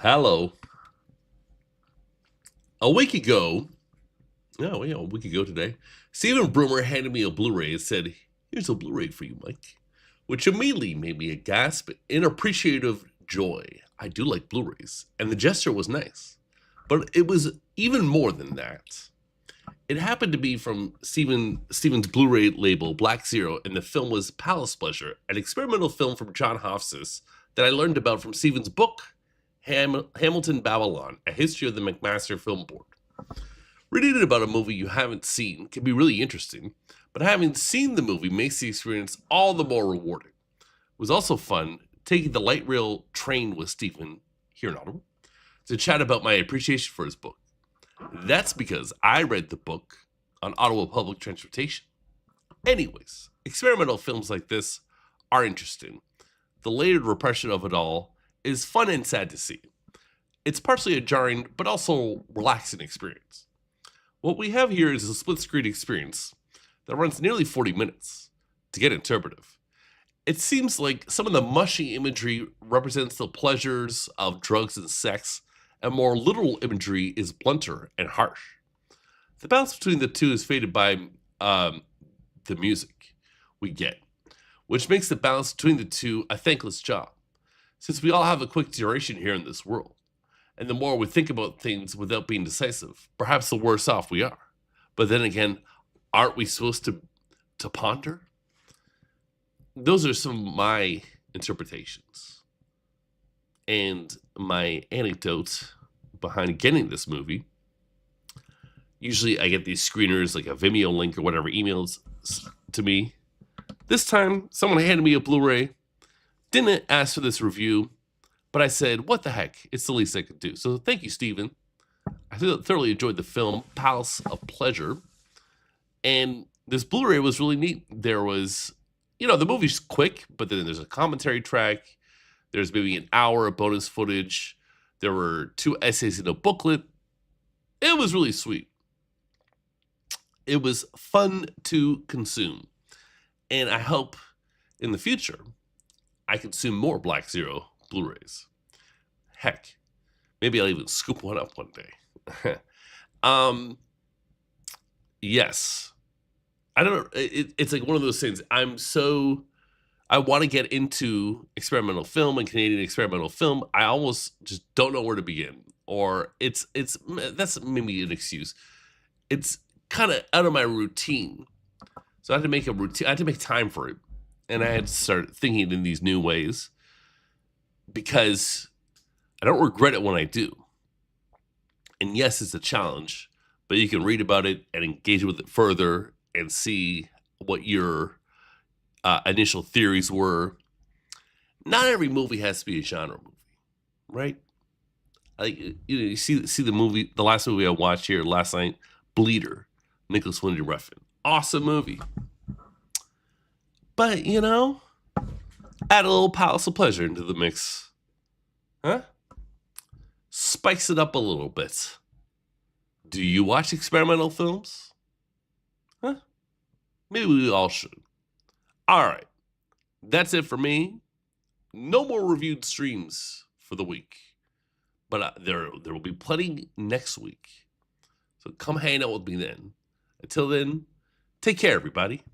Hello. A week ago, a week ago today, Stephen Broomer handed me a Blu-ray and said, "Here's a Blu-ray for you, Mike," which immediately made me a gasp in appreciative joy. I do like Blu-rays, and the gesture was nice. But it was even more than that. It happened to be from Stephen's Blu-ray label, Black Zero, and the film was Palace Pleasure, an experimental film from John Hofstas that I learned about from Stephen's book, Hamilton Babylon, A History of the McMaster Film Board. Reading about a movie you haven't seen can be really interesting, but having seen the movie makes the experience all the more rewarding. It was also fun taking the light rail train with Stephen here in Ottawa to chat about my appreciation for his book. That's because I read the book on Ottawa public transportation. Anyways, experimental films like this are interesting. The layered repression of it all is fun and sad to see. It's partially a jarring but also relaxing experience. What we have here is a split screen experience that runs nearly 40 minutes. To get interpretive, it seems like some of the mushy imagery represents the pleasures of drugs and sex, and more literal imagery is blunter and harsh. The balance between the two is faded by the music we get, which makes the balance between the two a thankless job, since we all have a quick duration here in this world. And the more we think about things without being decisive, perhaps the worse off we are. But then again, aren't we supposed to ponder? Those are some of my interpretations. And my anecdote behind getting this movie. Usually I get these screeners, like a Vimeo link or whatever, emails to me. This time, someone handed me a Blu-ray. Didn't ask for this review, but I said, what the heck? It's the least I could do. So thank you, Stephen. I thoroughly enjoyed the film, Palace of Pleasure. And this Blu-ray was really neat. There was, the movie's quick, but then there's a commentary track. There's maybe an hour of bonus footage. There were 2 essays in a booklet. It was really sweet. It was fun to consume. And I hope in the future I consume more Black Zero Blu-rays. Heck, maybe I'll even scoop one up one day. Yes. I don't know. It's like one of those things. I want to get into experimental film and Canadian experimental film. I almost just don't know where to begin. Or that's maybe an excuse. It's kind of out of my routine. So I had to make a routine. I had to make time for it. And I had to start thinking in these new ways because I don't regret it when I do. And yes, it's a challenge, but you can read about it and engage with it further and see what your initial theories were. Not every movie has to be a genre movie, right? Like you see the movie, the last movie I watched here last night, Bleeder, Nicholas Winding Refn, awesome movie. But add a little Palace of Pleasure into the mix, huh? Spice it up a little bit. Do you watch experimental films? Huh? Maybe we all should. All right, that's it for me. No more reviewed streams for the week, but there will be plenty next week. So come hang out with me then. Until then, take care, everybody.